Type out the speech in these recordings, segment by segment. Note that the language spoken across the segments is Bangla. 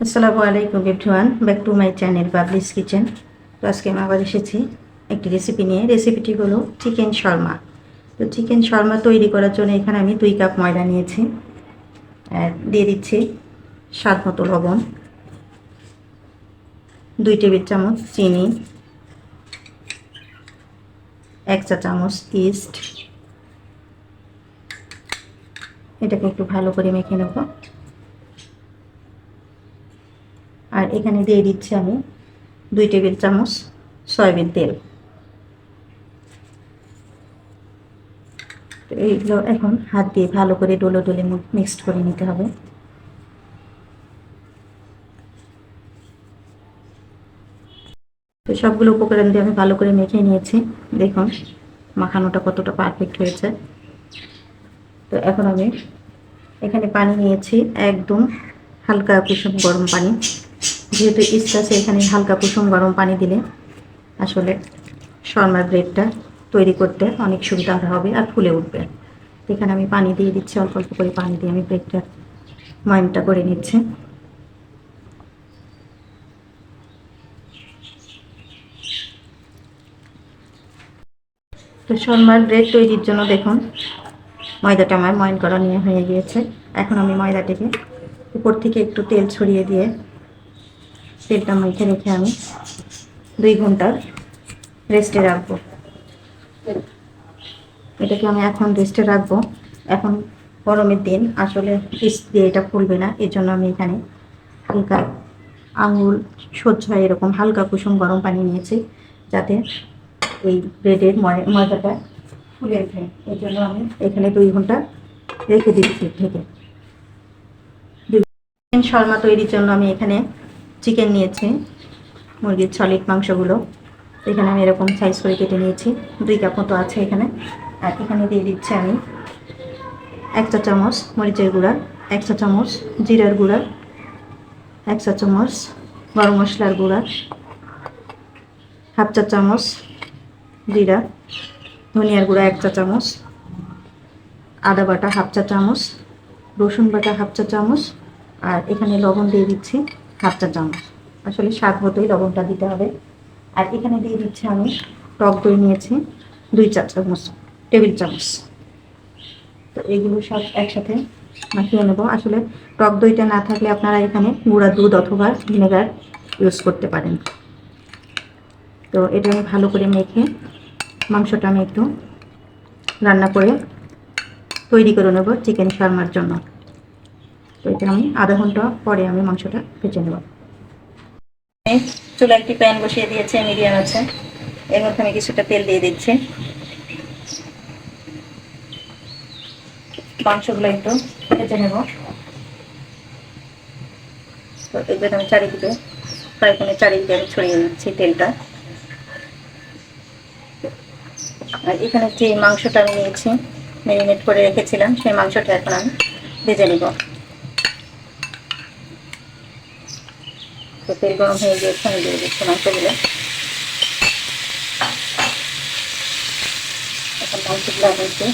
আসসালামু আলাইকুম everyone, back to my channel Babli's kitchen. তো আজকে আমি আবার এসেছি একটি রেসিপি নিয়ে। রেসিপিটি হলো চিকেন শর্মা। তো চিকেন শর্মা তৈরি করার জন্য এখানে আমি 2 কাপ ময়দা নিয়েছি, আর দিয়ে দিচ্ছি স্বাদ মতো লবণ, 2 টেবিল চামচ চিনি, 1 চা চামচ ইস্ট। এটাকে একটু ভালো করে মেখে নেব। আর এখানে দিয়ে দিচ্ছি আমি 2 টেবিল চামচ সয়াবিন তেল। তো এইগুলো এখন হাত দিয়ে ভালো করে ডলে ডলে মিক্সড করে নিতে হবে। তো সবগুলো উপকরণ দিয়ে আমি ভালো করে মেখে নিয়েছি। দেখুন মাখানোটা কতটা পারফেক্ট হয়েছে। তো এখন আমি এখানে পানি নিয়েছি, একদম হালকা কুসুম গরম পানি। যেহেতু ইস্ট আছে, এখানে হালকা কুসুম গরম পানি দিলে আসলে শর্মার ব্রেডটা তৈরি করতে অনেক সুবিধা হবে আর ফুলে উঠবে। এখানে আমি পানি দিয়ে দিচ্ছি, অল্প অল্প করে পানি দিয়ে আমি ব্রেডটা ময়নটা করে নিচ্ছি। তো শর্মার ব্রেড তৈরির জন্য দেখুন ময়দাটা আমার ময়ন করা নিয়ে হয়ে গিয়েছে। এখন আমি ময়দাটাকে উপর থেকে একটু তেল ছড়িয়ে দিয়ে তেলটা মেখে রেখে আমি 2 ঘন্টা রেস্টে রাখবো। এটাকে আমি এখন রেস্টে রাখবো। এখন গরমের দিন, আসলে ইস্ট দিয়ে এটা ফুলবে না, এর জন্য আমি এখানে হালকা আঙুল সহ্য হয় এরকম হালকা কুসুম গরম পানি নিয়েছি, যাতে এই ব্রেডের ময়দাটা ফুলে ওঠে। এর জন্য আমি এখানে 2 ঘন্টা রেখে দিচ্ছি ঢেকে। চিকেন শর্মা তৈরির জন্য আমি এখানে চিকেন নিয়েছি, মুরগির সলিড মাংসগুলো। এখানে আমি এরকম সাইজ করে কেটে নিয়েছি, 2 কাপ মতো আছে এখানে। আর এখানে দিয়ে দিচ্ছি আমি 1 চা চামচ মরিচের গুঁড়া, 1 চা চামচ জিরার গুঁড়া, 1 চা চামচ গরম মশলার গুঁড়া, 1/2 চা চামচ জিরা, ধনিয়ার গুঁড়া 1 চা চামচ, আদা বাটা 1/2 চা চামচ, রসুন বাটা 1/2 চা চামচ। আর এখানে লবণ দিয়ে দিচ্ছি 1/2 চা চামচ। আসলে স্বাদ মতোই লবণটা দিতে হবে। আর এখানে দিয়ে দিচ্ছি আমি টক দই নিয়েছি 2 চা চামচ, টেবিল চামচ। তো এগুলো সব একসাথে মাখিয়ে নেব। আসলে টক দইটা না থাকলে আপনারা এখানে গুঁড়া দুধ অথবা ভিনেগার ইউজ করতে পারেন। তো এটা আমি ভালো করে মেখে মাংসটা আমি একটু রান্না করে তৈরি করে নেব চিকেন শর্মার জন্য। তো এটা আমি আধা ঘন্টা পরে আমি মাংসটা ভেজে নেব। চুলা একটি প্যান বসিয়ে দিয়েছে মিডিয়াম আছে, এর মধ্যে আমি কিছুটা তেল দিয়ে দিচ্ছি। মাংসগুলো একটু ভেজে নেব। তো এই জন্য আমি চারিদিকে ফ্রাই প্যানের চারিদিকে আমি ছড়িয়ে দিচ্ছি তেলটা। আর এখানে যে মাংসটা আমি নিয়েছি, ম্যারিনেট করে রেখেছিলাম, সেই মাংসটা এখন আমি ভেজে নেব। তো তেল গরম হয়ে গিয়েছে, আমি দিয়ে দিচ্ছি মাংসগুলো। এখন মাংসগুলো আমি একটু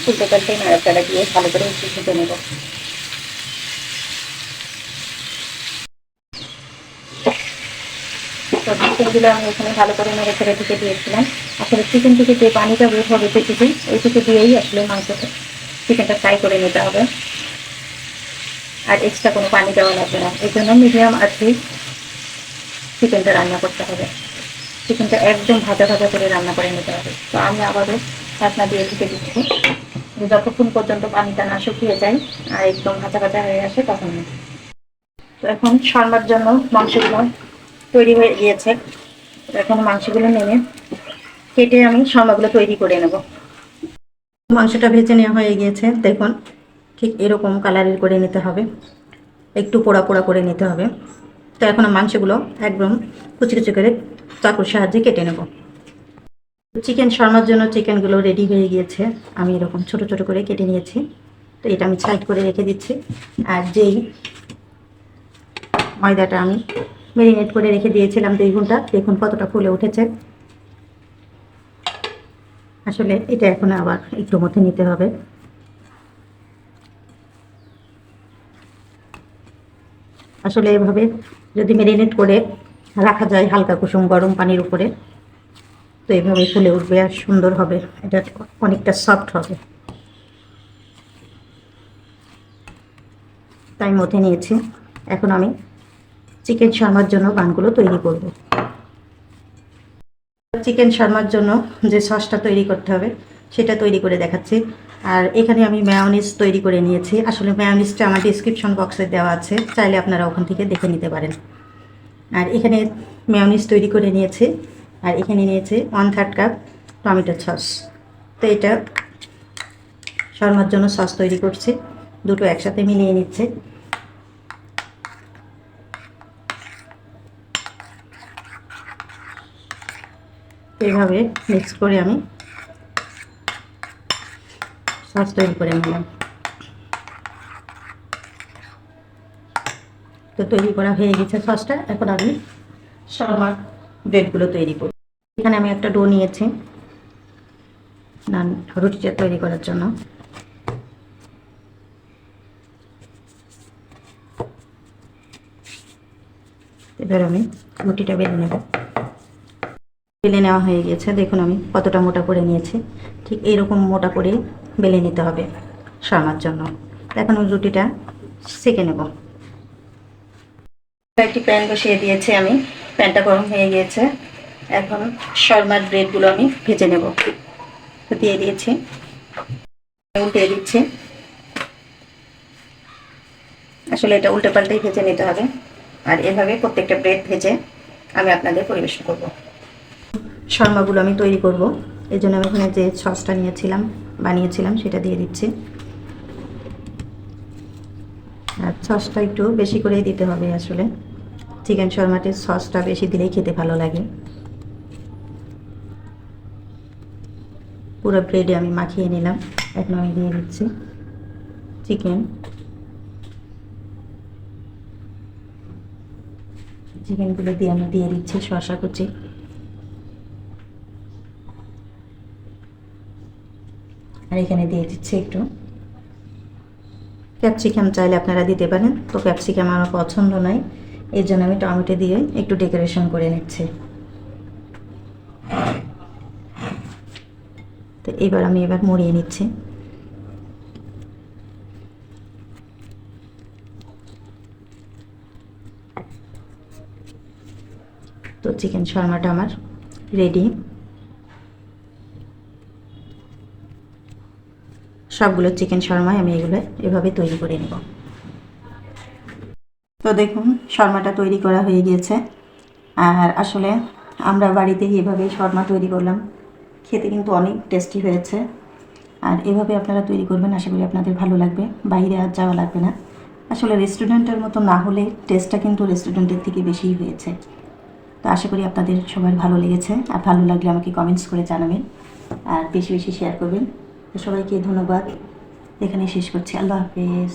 উল্টে পাল্টে নাড়াচাড়া দিয়ে ভালো করে একটু ভেজে নেব। তো চিকেনগুলো আমি এখানে ভালো করে নেড়ে ছেড়ে ঢেকে দিয়েছিলাম। আসলে চিকেন থেকে যে পানিটা বের হবে থেকে ওইটুকু দিয়েই আসলে মাংসটা চিকেনটা ফ্রাই করে নিতে হবে, আর এক্সট্রা কোনো পানি দেওয়া লাগবে না। এই জন্য মিডিয়াম আছে চিকেনটা রান্না করতে হবে। চিকেনটা একদম ভাজা ভাজা করে রান্না করে নিতে হবে। তো আমি আবারও ঢাকনা দিয়ে ঢেকে দিচ্ছি, যতক্ষণ পর্যন্ত পানিটা না শুকিয়ে যায় আর একদম ভাজা ভাজা হয়ে আসে তখন। তো এখন শর্মার জন্য মাংসগুলো তৈরি হয়ে গিয়েছে। এখন মাংসগুলো নেমে কেটে আমি শর্মাগুলো তৈরি করে নেব। মাংসটা ভেজে নেওয়া হয়ে গিয়েছে, দেখুন ঠিক এরকম কালারের করে নিতে হবে, একটু পোড়া পোড়া করে নিতে হবে। তো এখন মাংসগুলো একদম কুচি কুচি করে চাকুর সাহায্যে কেটে নেব। চিকেন শর্মার জন্য চিকেনগুলো রেডি হয়ে গিয়েছে, আমি এরকম ছোট ছোট করে কেটে নিয়েছি। তো এটা আমি সাইড করে রেখে দিচ্ছি। আর যেই ময়দাটা আমি ম্যারিনেট করে রেখে দিয়েছিলাম 2 ঘন্টা, দেখুন কতটা ফুলে উঠেছে। আসলে এটা এখন আবার একটু মধ্যে নিতে হবে। আসলে এভাবে যদি ম্যারিনেট করে রাখা যায় হালকা কুসুম গরম পানির উপরে, তো এভাবে ফুলে উঠবে আর সুন্দর হবে, এটা অনেকটা সফট হবে। তাই মধ্যে নিয়েছি। এখন আমি চিকেন শর্মার জন্য বানগুলো তৈরি করব। চিকেন শর্মার জন্য যে সসটা তৈরি করতে হবে সেটা তৈরি করে দেখাচ্ছি। আর এখানে আমি মেয়োনিজ তৈরি করে নিয়েছি। আসলে মেয়োনিজটা আমার ডিসক্রিপশন বক্সে দেওয়া আছে, চাইলে আপনারা ওখান থেকে দেখে নিতে পারেন। আর এখানে মেয়োনিজ তৈরি করে নিয়েছি। আর এখানে নিয়েছি 1/3 কাপ টমেটো সস। তো এটা শর্মার জন্য সস তৈরি করছি, দুটো একসাথে মিলিয়ে নিচ্ছে। এইভাবে মিক্স করে আমি সস তৈরি করে নিলাম। তো তৈরি করা হয়ে গেছে সসটা। এখন আমি শর্মার ব্রেডগুলো তৈরি করব। এখানে আমি একটা ডো নিয়েছি নান রুটিটা তৈরি করার জন্য। এবার আমি রুটিটা বেলে নেব। বেলে নেওয়া হয়ে গেছে, দেখুন আমি কতটা মোটা করে নিয়েছি। ঠিক এইরকম মোটা করে বেলে নিতে হবে শর্মার জন্য। এখন ওই রুটিটা সেঁকে নেব। একটি প্যান বসিয়ে দিয়েছি আমি, প্যানটা গরম হয়ে গিয়েছে। এখন শর্মার ব্রেডগুলো আমি ভেজে নেব। দিয়ে দিয়েছি, উল্টে দিচ্ছি। আসলে এটা উল্টে পাল্টেই ভেজে নিতে হবে। আর এভাবে প্রত্যেকটা ব্রেড ভেজে আমি আপনাদের পরিবেশন করব। শর্মাগুলো আমি তৈরি করব, এই জন্য আমি এখানে যে সসটা বানিয়েছিলাম সেটা দিয়ে দিচ্ছি। আর সসটা একটু বেশি করেই দিতে হবে। আসলে চিকেন শর্মাতে সসটা বেশি দিলেই খেতে ভালো লাগে। পুরো ব্রেডে আমি মাখিয়ে নিলাম। এখন আমি দিয়ে দিচ্ছি চিকেনগুলো দিয়ে আমি দিয়ে দিচ্ছি শসা কুচি। আর এখানে দিয়ে দিচ্ছি একটু ক্যাপসিকাম, চাইলে আপনারা দিতে পারেন। তো ক্যাপসিকাম আমার পছন্দ নয়, এর জন্য আমি টমেটো দিয়ে একটু ডেকোরেশন করে নিচ্ছি। তো আমি মুড়িয়ে নিচ্ছি। তো চিকেন শর্মাটা আমার রেডি। সবগুলো চিকেন শর্মায় আমি এগুলো এভাবে তৈরি করে নেব। তো দেখুন শর্মাটা তৈরি করা হয়ে গিয়েছে। আর আসলে আমরা বাড়িতে এভাবে শর্মা তৈরি করলাম, খেতে কিন্তু অনেক টেস্টি হয়েছে। আর এভাবে আপনারা তৈরি করবেন, আশা করি আপনাদের ভালো লাগবে। বাইরে আর যাওয়া লাগবে না। আসলে রেস্টুরেন্টের মতো না হলে টেস্টটা কিন্তু রেস্টুরেন্টের থেকে বেশিই হয়েছে। তো আশা করি আপনাদের সবার ভালো লেগেছে। আর ভালো লাগলে আমাকে কমেন্টস করে জানাবেন, আর বেশি বেশি শেয়ার করবেন। তো সবাইকে ধন্যবাদ। এখানে শেষ করছি। আল্লাহ হাফেজ।